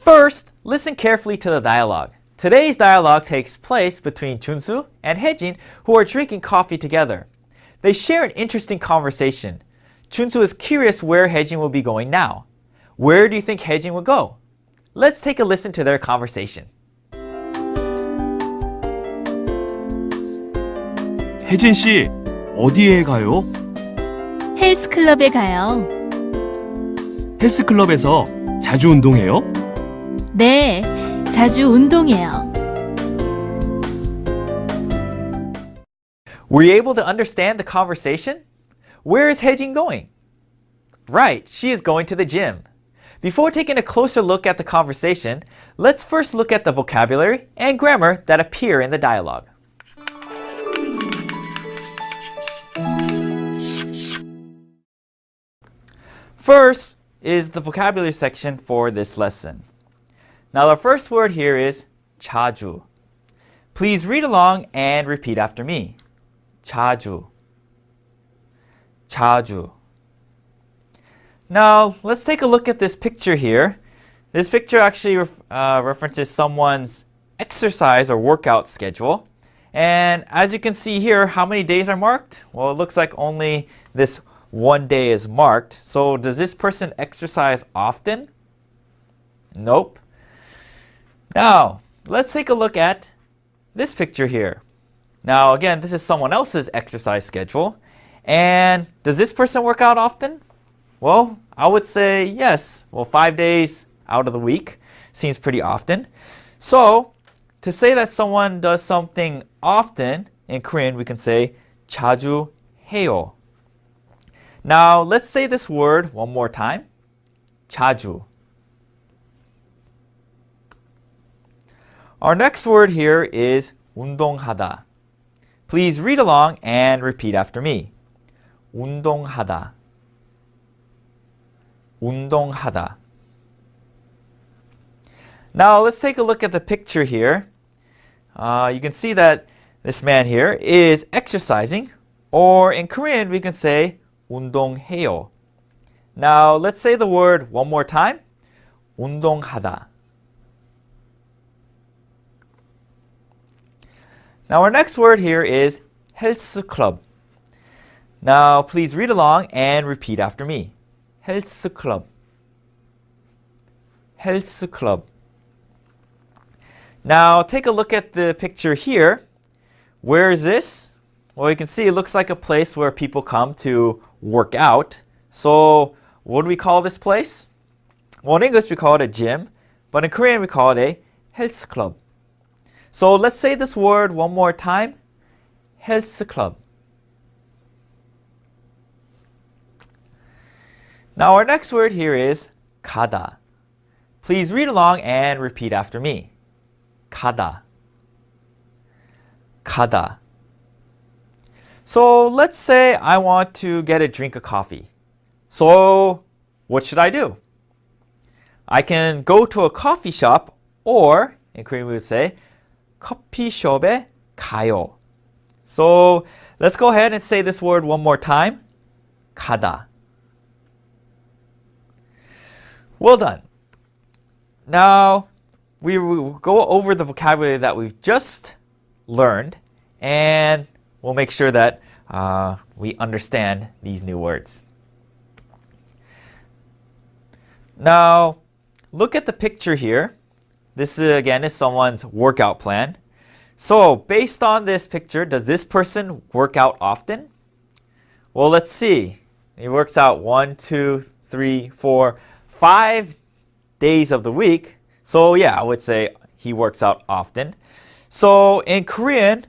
First, listen carefully to the dialogue. Today's dialogue takes place between Junsu and Haejin, who are drinking coffee together. They share an interesting conversation. Junsu is curious where Haejin will be going now. Where do you think Haejin will go? Let's take a listen to their conversation. 혜진 씨, 어디에 가요? 헬스클럽에 가요. 헬스클럽에서 자주 운동해요? 네, 자주 운동해요. Were you able to understand the conversation? Where is Haejin going? Right, she is going to the gym. Before taking a closer look at the conversation, let's first look at the vocabulary and grammar that appear in the dialogue. First is the vocabulary section for this lesson. Now the first word here is 자주. Please read along and repeat after me. 자주. 자주. Now let's take a look at this picture here. This picture actually references someone's exercise or workout schedule. And as you can see here, how many days are marked? Well, it looks like only this one day is marked. So does this person exercise often? Nope. Now, let's take a look at this picture here. Now, again, this is someone else's exercise schedule. And does this person work out often? Well, I would say yes. Well, 5 days out of the week seems pretty often. So, to say that someone does something often, in Korean we can say 자주 해요. Now, let's say this word one more time. 자주. Our next word here is 운동하다. Please read along and repeat after me. 운동하다. 운동하다. Now, let's take a look at the picture here. You can see that this man here is exercising, or in Korean we can say 운동해요. Now, let's say the word one more time. 운동하다. Now, our next word here is 헬스클럽. Now, please read along and repeat after me. 헬스클럽. 헬스클럽. Now, take a look at the picture here. Where is this? Well, you can see it looks like a place where people come to work out. So, what do we call this place? Well, in English we call it a gym, but in Korean we call it a 헬스클럽. So, let's say this word one more time. 헬스클럽. Now, our next word here is 가다. Please read along and repeat after me. 가다. 가다. So let's say I want to get a drink of coffee. So what should I do? I can go to a coffee shop, or in Korean we would say 커피숍에 가요. So let's go ahead and say this word one more time. 가다. Well done. Now we will go over the vocabulary that we've just learned, and we'll make sure that we understand these new words. Now, look at the picture here. This again is someone's workout plan. So, based on this picture, does this person work out often? Well, let's see. He works out 1, 2, 3, 4, 5 days of the week. So yeah, I would say he works out often. So in Korean,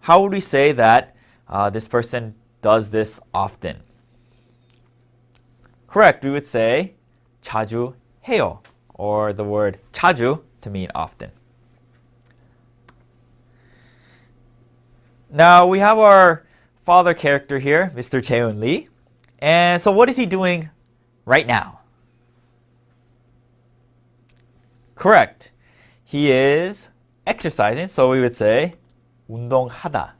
how would we say that this person does this often? Correct, we would say 자주 해요, or the word 자주 to mean often. Now we have our father character here, Mr. Jae-eun Lee. And so what is he doing right now? Correct. He is exercising, so we would say 운동하다.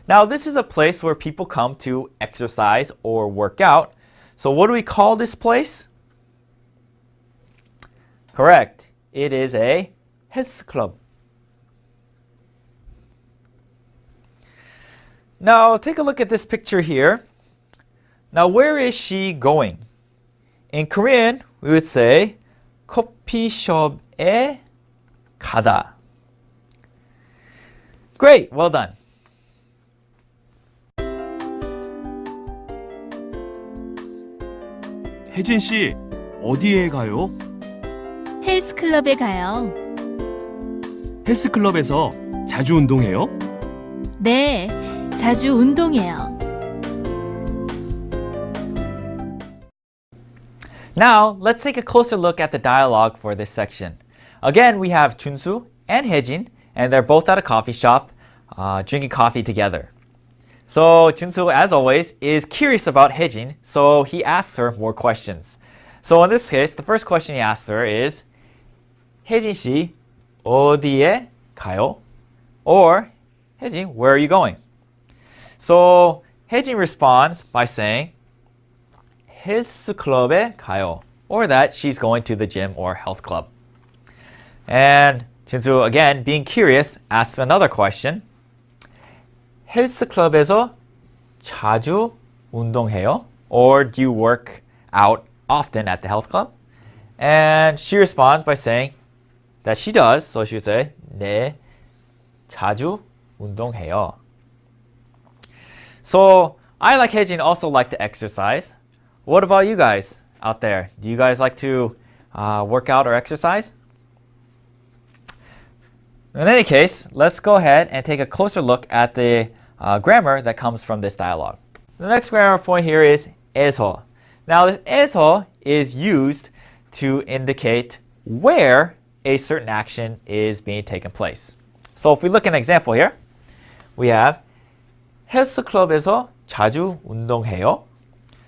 Now, this is a place where people come to exercise or work out. So what do we call this place? Correct. It is a 헬스 club. Now take a look at this picture here. Now where is she going? In Korean, we would say 커피숍에 가다. Great, well done. 혜진 씨, 어디에 가요? 헬스클럽에 가요. 헬스클럽에서 자주 운동해요? 네, 자주 운동해요. Now, let's take a closer look at the dialogue for this section. Again, we have Junsu and Haejin, and they're both at a coffee shop drinking coffee together. So Junsu, as always, is curious about Haejin, so he asks her more questions. So in this case, the first question he asks her is, 혜진 씨, 어디에 가요? Or, 혜진, where are you going? So 혜진 responds by saying, 헬스클럽에 가요. Or that she's going to the gym or health club. And Junsu, again, being curious, asks another question. 헬스클럽에서 자주 운동해요? Or do you work out often at the health club? And she responds by saying that she does. So she would say, 네, 자주 운동해요. So I, like Haejin, also like to exercise. What about you guys out there? Do you guys like to work out or exercise? In any case, let's go ahead and take a closer look at the grammar that comes from this dialogue. The next grammar point here is 에서. Now this 에서 is used to indicate where a certain action is being taken place. So if we look at an example here, we have 헬스클럽에서 자주 운동해요.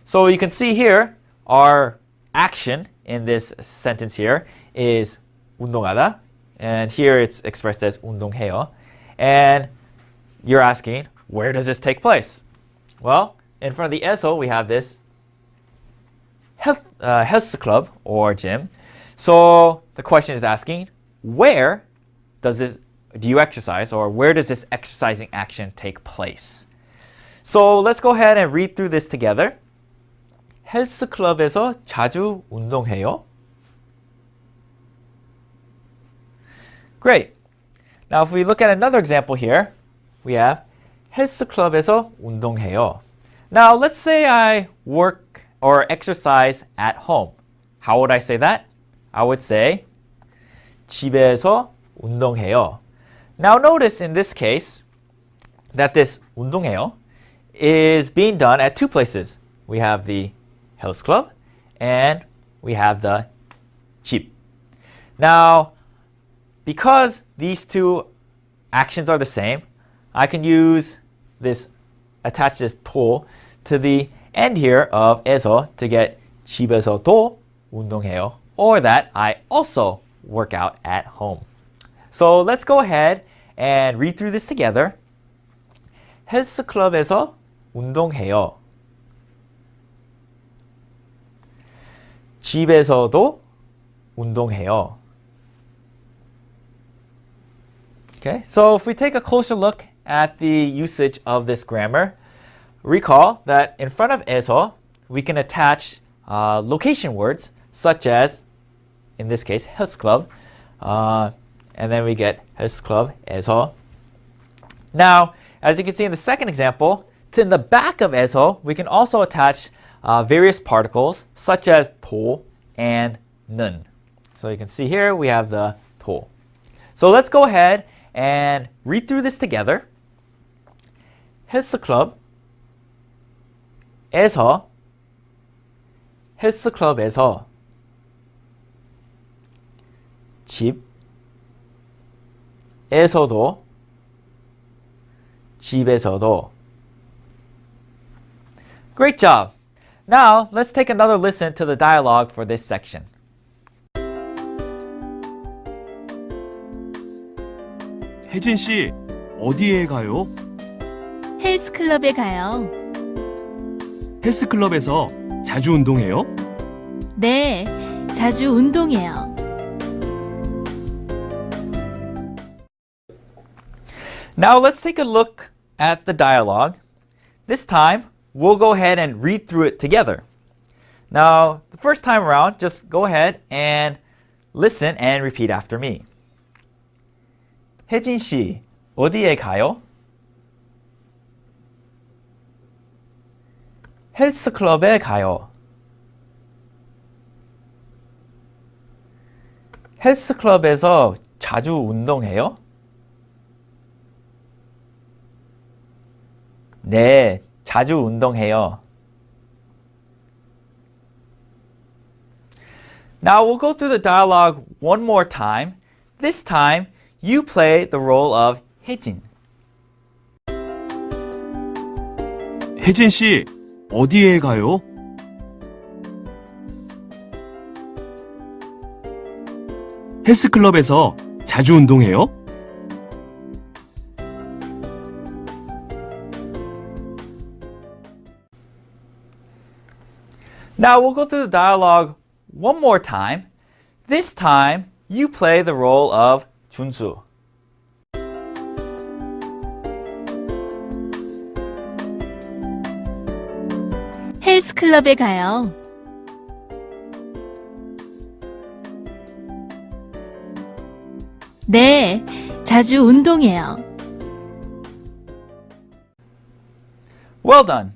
So you can see here, our action in this sentence here is 운동하다. And here it's expressed as 운동해요. And you're asking, where does this take place? Well, in front of the 에서, we have this health club or gym. So the question is asking, where do you exercise, or where does this exercising action take place? So let's go ahead and read through this together. 헬스클럽에서 자주 운동해요? Great. Now if we look at another example here, we have 헬스클럽에서 운동해요. Now let's say I work or exercise at home. How would I say that? I would say 집에서 운동해요. Now notice in this case that this 운동해요 is being done at two places. We have the health club and we have the 집. Now, because these two actions are the same, I can attach this 도 to the end here of 에서 to get 집에서도 운동해요, or that I also work out at home. So let's go ahead and read through this together. 헬스클럽에서 운동해요. 집에서도 운동해요. Okay, so if we take a closer look at the usage of this grammar, recall that in front of 에서, we can attach location words such as, in this case, health club, and then we get health club 에서. Now, as you can see in the second example, to the back of 에서, we can also attach various particles such as 도 and 는. So you can see here we have the 도. So let's go ahead and read through this together. 헬스클럽에서 헬스클럽에서 집에서도 집에서도. Great job! Now, let's take another listen to the dialogue for this section. 혜진 씨, 어디에 가요? 헬스클럽에 가요. 헬스클럽에서 자주 운동해요? 네, 자주 운동해요. Now let's take a look at the dialogue. This time, we'll go ahead and read through it together. Now, the first time around, just go ahead and listen and repeat after me. 혜진 씨, 어디에 가요? 헬스클럽에 가요. 헬스클럽에서 자주 운동해요? 네, 자주 운동해요. Now we'll go through the dialogue one more time. This time, you play the role of 혜진. 혜진 씨, 어디에 가요? 헬스클럽에서 자주 운동해요? Now we'll go through the dialogue one more time. This time, you play the role of 준수. 헬스클럽에 가요. 네, 자주 운동해요. Well done.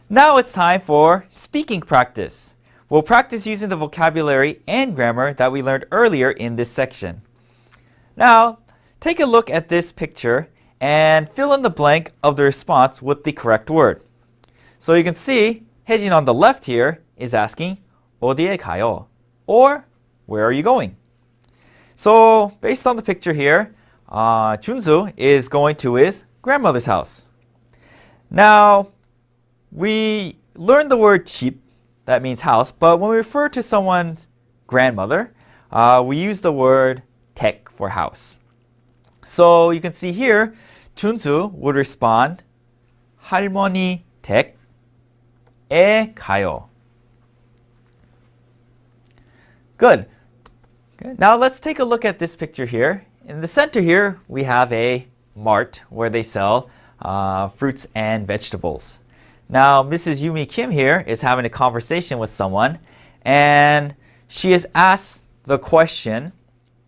Now it's time for speaking practice. We'll practice using the vocabulary and grammar that we learned earlier in this section. Now, take a look at this picture and fill in the blank of the response with the correct word. So you can see 혜진 on the left here is asking 어디에 가요? Or where are you going? So based on the picture here, 준수 is going to his grandmother's house. Now, we learned the word 집, that means house, but when we refer to someone's grandmother, we use the word 댁 for house. So you can see here, 준수 would respond, 할머니 댁에 가요. Good. Now let's take a look at this picture here. In the center here, we have a mart where they sell fruits and vegetables. Now, Mrs. Yumi Kim here is having a conversation with someone, and she has asked the question,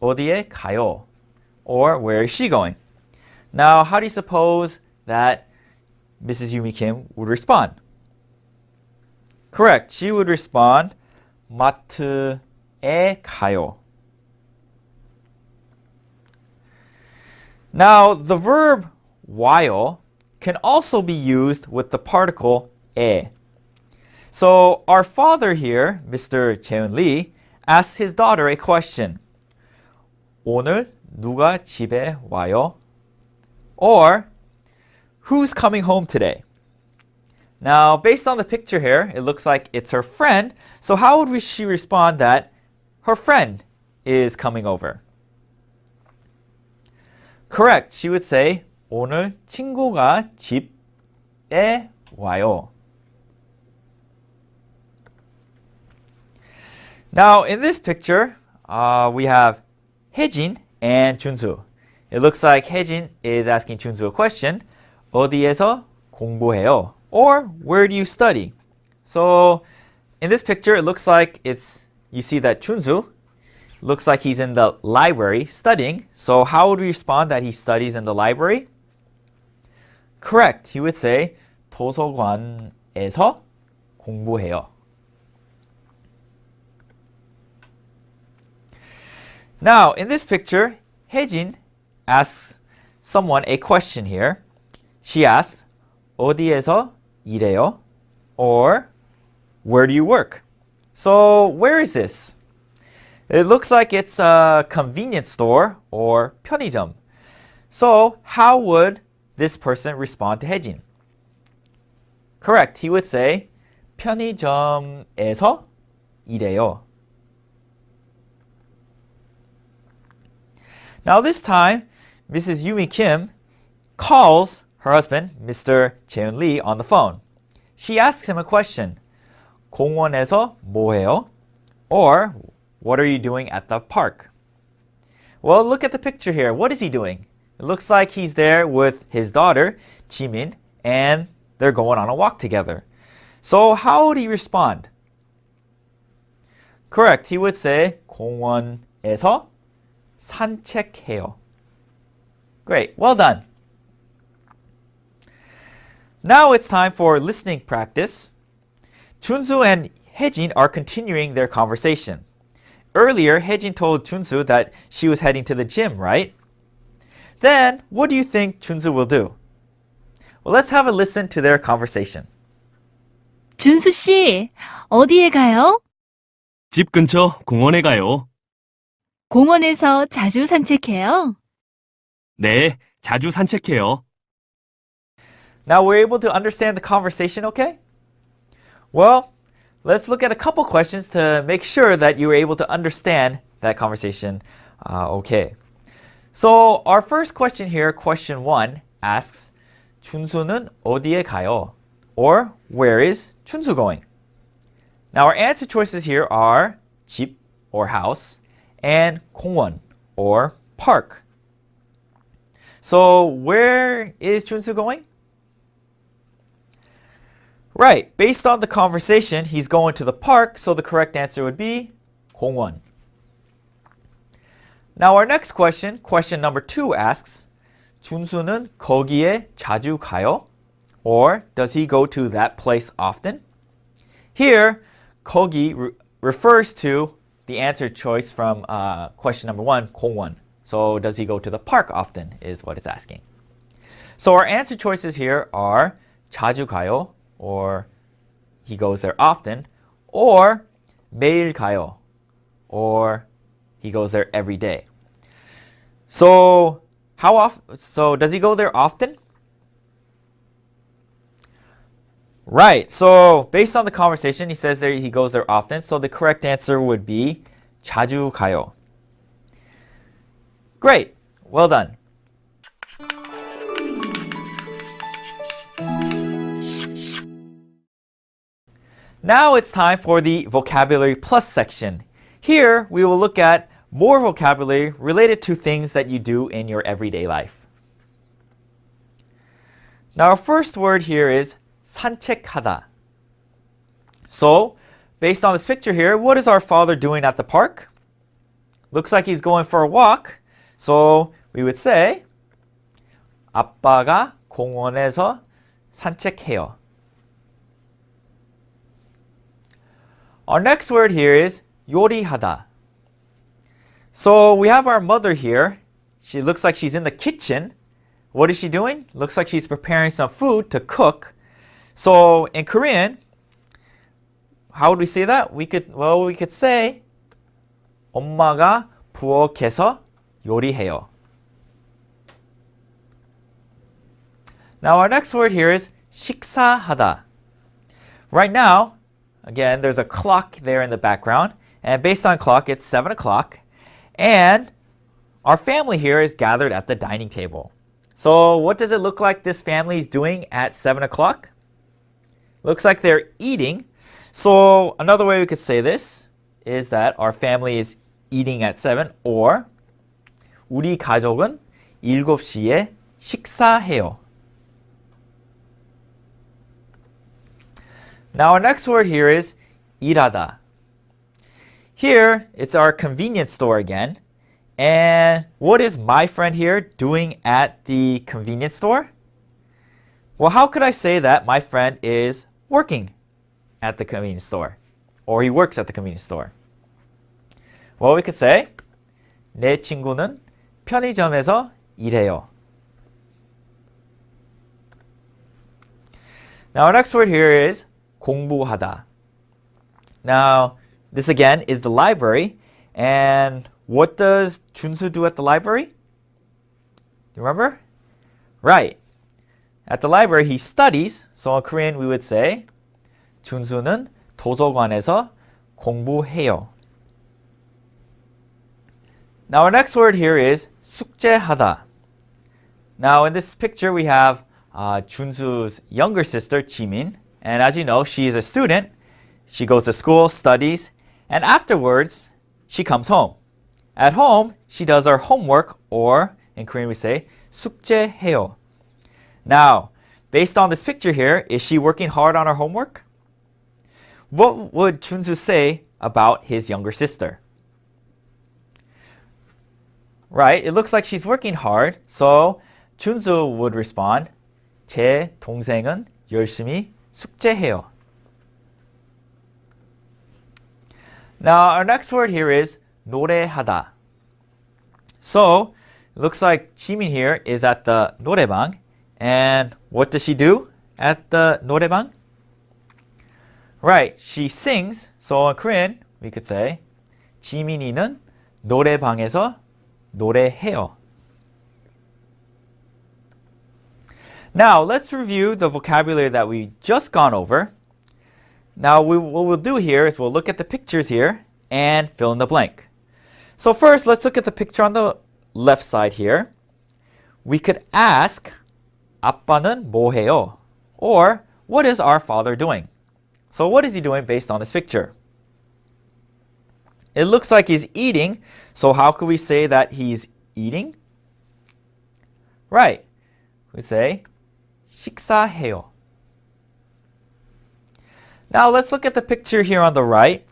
어디에 가요? Or where is she going? Now, how do you suppose that Mrs. Yumi Kim would respond? Correct. She would respond, 마트에 가요. Now, the verb while can also be used with the particle 에. So our father here, Mr. Jaeun Lee, asks his daughter a question. 오늘 누가 집에 와요? Or who's coming home today? Now, based on the picture here, it looks like it's her friend. So how would she respond that her friend is coming over? Correct. She would say 오늘 친구가 집에 와요. Now, in this picture, we have 혜진 and 준수. It looks like 혜진 is asking 준수 a question. 어디에서 공부해요? Or where do you study? So, in this picture, it looks like you see that 준수 looks like he's in the library studying. So, how would we respond that he studies in the library? Correct. He would say 도서관에서 공부해요. Now, in this picture, 혜진 asks someone a question here. She asks, 어디에서 일해요? Or, where do you work? So, where is this? It looks like it's a convenience store or 편의점. So, how would this person respond to 혜진? Correct. He would say, 편의점에서 일해요. Now this time, Mrs. Yumi Kim calls her husband, Mr. Jaeun Lee, on the phone. She asks him a question. 공원에서 뭐 해요? Or, what are you doing at the park? Well, look at the picture here. What is he doing? It looks like he's there with his daughter, Jimin, and they're going on a walk together. So how would he respond? Correct. He would say 공원에서 산책해요. Great. Well done. Now it's time for listening practice. Junsu and Haejin are continuing their conversation. Earlier, Haejin told Junsu that she was heading to the gym, right? Then, what do you think Junsu will do? Well, let's have a listen to their conversation. 준수 씨, 어디에 가요? 집 근처 공원에 가요. 공원에서 자주 산책해요? 네, 자주 산책해요. Now we're able to understand the conversation, okay? Well, let's look at a couple questions to make sure that you were able to understand that conversation okay. So our first question here, question 1, asks 준수는 어디에 가요? Or where is 준수 going? Now our answer choices here are 집 or house and 공원 or park. So where is 준수 going? Right, based on the conversation, he's going to the park, so the correct answer would be 공원. Now our next question, question number 2 asks, 준수는 거기에 자주 가요? Or does he go to that place often? Here, 거기 refers to the answer choice from question number 1, 공원. So does he go to the park often is what it's asking. So our answer choices here are 자주 가요, or he goes there often, or 매일 가요, or he goes there every day. So how often? So does he go there often? Right. So based on the conversation, he says there he goes there often. So the correct answer would be 자주 가요. Great. Well done. Now it's time for the vocabulary plus section. Here we will look at more vocabulary related to things that you do in your everyday life. Now our first word here is 산책하다. So, based on this picture here, what is our father doing at the park? Looks like he's going for a walk. So we would say 아빠가 공원에서 산책해요. Our next word here is 요리하다. So we have our mother here. She looks like she's in the kitchen. What is she doing? Looks like she's preparing some food to cook. So in Korean, how would we say that? We could say 엄마가 부엌에서 요리해요. Now our next word here is 식사하다. Right now, again, there's a clock there in the background, and based on clock, it's 7 o'clock, and our family here is gathered at the dining table. So what does it look like this family is doing at 7 o'clock? Looks like they're eating. So another way we could say this is that our family is eating at 7, or 우리 가족은 7시에 식사해요. Now our next word here is 일하다. Here, it's our convenience store again. And what is my friend here doing at the convenience store? Well, how could I say that my friend is working at the convenience store? Or he works at the convenience store? Well, we could say 내 친구는 편의점에서 일해요. Now our next word here is 공부하다. Now, this again is the library. And what does 준수 do at the library? You remember? Right. At the library, he studies. So in Korean, we would say 준수는 도서관에서 공부해요. Now our next word here is 숙제하다. Now in this picture we have Junsu's younger sister Jimin, and as you know, she is a student. She goes to school, studies, and afterwards she comes home. At home, she does her homework, or in Korean we say 숙제해요. Now, based on this picture here, is she working hard on her homework? What would Junsu say about his younger sister? Right, it looks like she's working hard, so Junsu would respond, 제 동생은 열심히 숙제해요. Now, our next word here is 노래하다. So, it looks like Jimin here is at the 노래방, and what does she do at the 노래방? Right, she sings. So in Korean, we could say 지민이는 노래방에서 노래해요. Now, let's review the vocabulary that we just gone over. Now, what we'll do here is we'll look at the pictures here and fill in the blank. So first, let's look at the picture on the left side here. We could ask, 아빠는 뭐 해요? Or, what is our father doing? So what is he doing based on this picture? It looks like he's eating, so how could we say that he's eating? Right, we say 식사해요. Now let's look at the picture here on the right.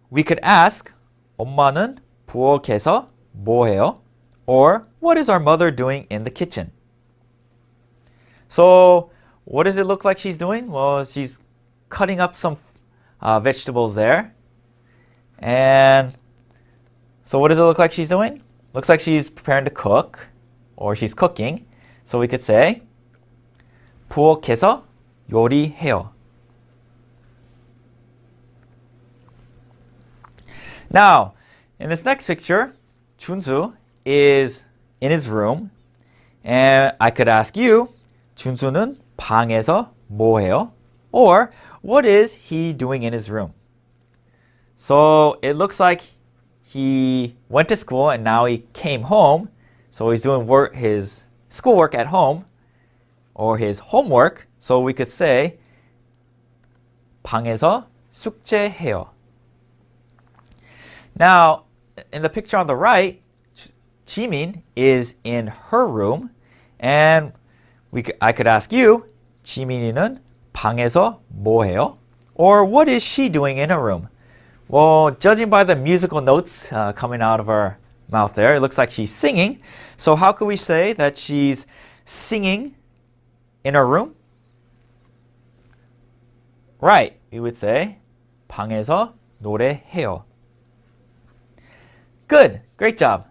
We could ask, 엄마는 부엌에서 뭐 해요? Or, what is our mother doing in the kitchen? So, what does it look like she's doing? Well, she's cutting up some vegetables there. And so what does it look like she's doing? Looks like she's preparing to cook, or she's cooking. So we could say 부엌에서 요리해요. Now, in this next picture, Junsu is in his room, and I could ask you, 준수는 방에서 뭐 해요? Or, what is he doing in his room? So, it looks like he went to school and now he came home. So, he's doing his schoolwork at home, or his homework. So, we could say 방에서 숙제해요. Now, in the picture on the right, Jimin is in her room, and I could ask you, 지민이는 방에서 뭐 해요? Or what is she doing in her room? Well, judging by the musical notes coming out of her mouth there, it looks like she's singing. So how could we say that she's singing in her room? Right, we would say 방에서 노래해요. Good, great job.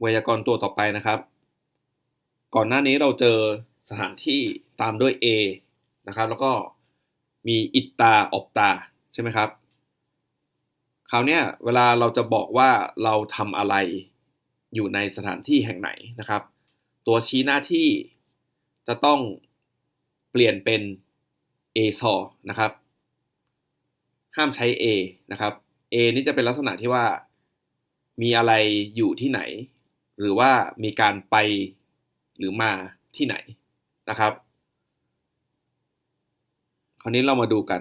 ไวยากรณ์ตัวต่อไปนะครับ ก่อนหน้านี้เราเจอสถานที่ตามด้วย A นะครับ แล้วก็มีอิตตาออกตาใช่ไหมครับ คราวนี้เวลาเราจะบอกว่าเราทำอะไรอยู่ในสถานที่แห่งไหนนะครับ ตัวชี้หน้าที่จะต้องเปลี่ยนเป็น เอซอนะครับ ห้ามใช้ A นะครับ A นี่จะเป็นลักษณะที่ว่ามีอะไรอยู่ที่ไหน หรือว่ามีการไปหรือมาที่ไหนนะครับ คราวนี้เรามาดูกัน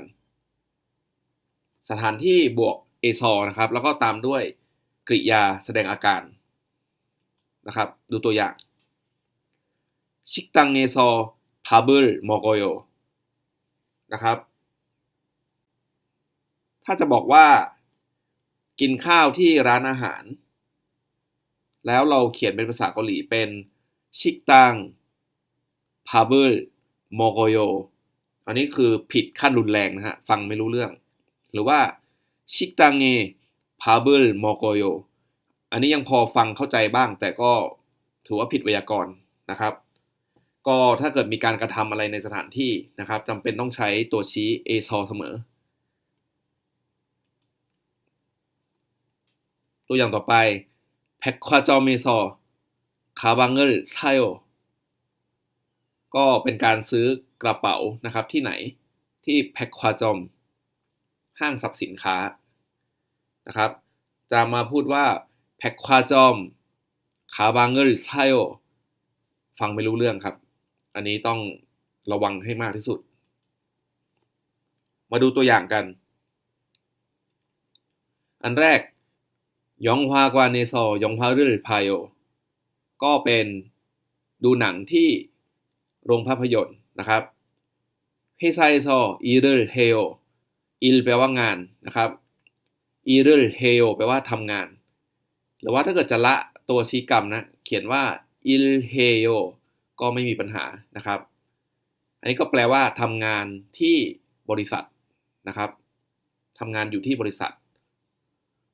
สถานที่บวก เอซอนะครับ แล้วก็ตามด้วยกริยาแสดงอาการนะครับ ดูตัวอย่าง식당에서 밥을 먹어요นะครับ ถ้าจะบอกว่ากินข้าวที่ร้านอาหารแล้วเราเขียนเป็นภาษาเกาหลีเป็น식당 밥을 먹어요อันนี้คือผิดขั้นรุนแรงนะฮะฟังไม่รู้เรื่องหรือว่า식당에 밥을 먹어요อันนี้ยังพอฟังเข้าใจบ้างแต่ก็ถือว่าผิดไวยากรณ์นะครับก็ถ้าเกิดมีการกระทำอะไรในสถานที่นะครับจำเป็นต้องใช้ตัวชี้ เอซอเสมอตัวอย่างต่อไป백화점에서 가방을 사요ก็เป็นการซื้อกระเป๋านะครับที่ไหนที่백화점ห้างสรรพสินค้านะครับจะมาพูดว่า 백화점 가방을 사요 ฟังไม่รู้เรื่องครับ อันนี้ต้องระวังให้มากที่สุด มาดูตัวอย่างกัน อันแรก 영화관에서 영화를 봐요 ก็เป็นดูหนังที่โรงภาพยนตร์นะครับ 회사에서 일을 해요 일 แปลว่างานนะครับ 일을 해요 แปลว่าทำงาน หรือว่าถ้าเกิดจะละตัวชี้กรรมนะเขียนว่า 일 해요 ก็ไม่มีปัญหานะครับ อันนี้ก็แปลว่าทำงานที่บริษัทนะครับทำงานอยู่ที่บริษัท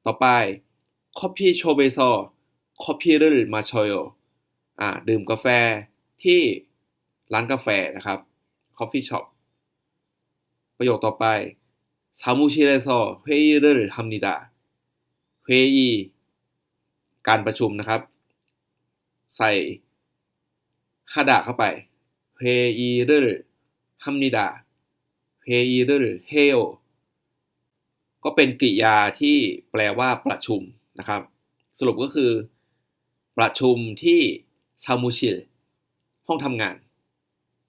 ต่อไป 커피숍에서 커피를 마셔요 ดื่มกาแฟที่ร้านกาแฟนะครับ coffee shop ประโยคต่อไป 사무실에서 회의를 합니다 เฮอีการประชุมนะครับ ใส่ฮาดะเข้าไป 회의를 합니다 회의를 해요 ก็เป็นกริยาที่แปลว่าประชุมนะครับ สรุปก็คือประชุมที่ซามูชิลห้องทำงาน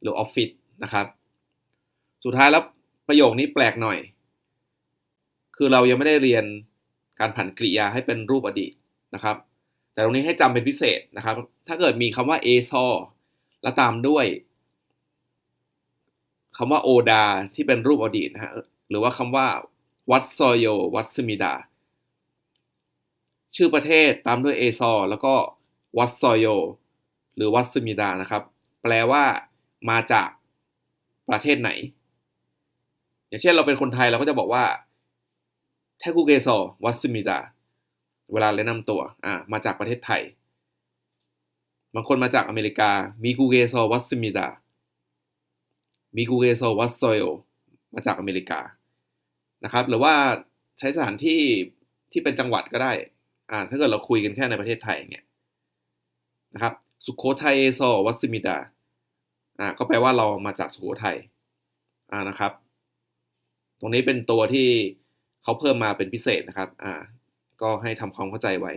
หรือออฟฟิศนะครับ สุดท้ายแล้วประโยคนี้แปลกหน่อย คือเรายังไม่ได้เรียนการผันกริยาให้เป็นรูปอดีตนะครับ แต่ตรงนี้ให้จำเป็นพิเศษนะครับ ถ้าเกิดมีคำว่าเอซอแล้วตามด้วยคำว่าโอดาที่เป็นรูปอดีตนะฮะหรือว่าคำว่าวัตซอโยวัตสมิดาชื่อประเทศตามด้วยเอซอแล้วก็วัตซอโยหรือวัตสมิดานะครับแปลว่ามาจากประเทศไหนอย่างเช่นเราเป็นคนไทยเราก็จะบอกว่าแทกุเกซอวัตสมิดาเวลาแนะนำตัวมาจากประเทศไทยบางคนมาจากอเมริกามิกุเกซอวัตสมิดามิกุเกซอวัตซอโยมาจากอเมริกานะครับหรือว่าใช้สถานที่ที่เป็นจังหวัดก็ได้ถ้าเกิดเราคุยกันแค่ในประเทศไทยอย่างเงี้ยนะครับสุโขทัยเอซอวัตสมิดาก็แปลว่าเรามาจากสุโขทัยนะครับตรงนี้เป็นตัวที่เขาเพิ่มมาเป็นพิเศษนะครับก็ให้ทำความเข้าใจไว้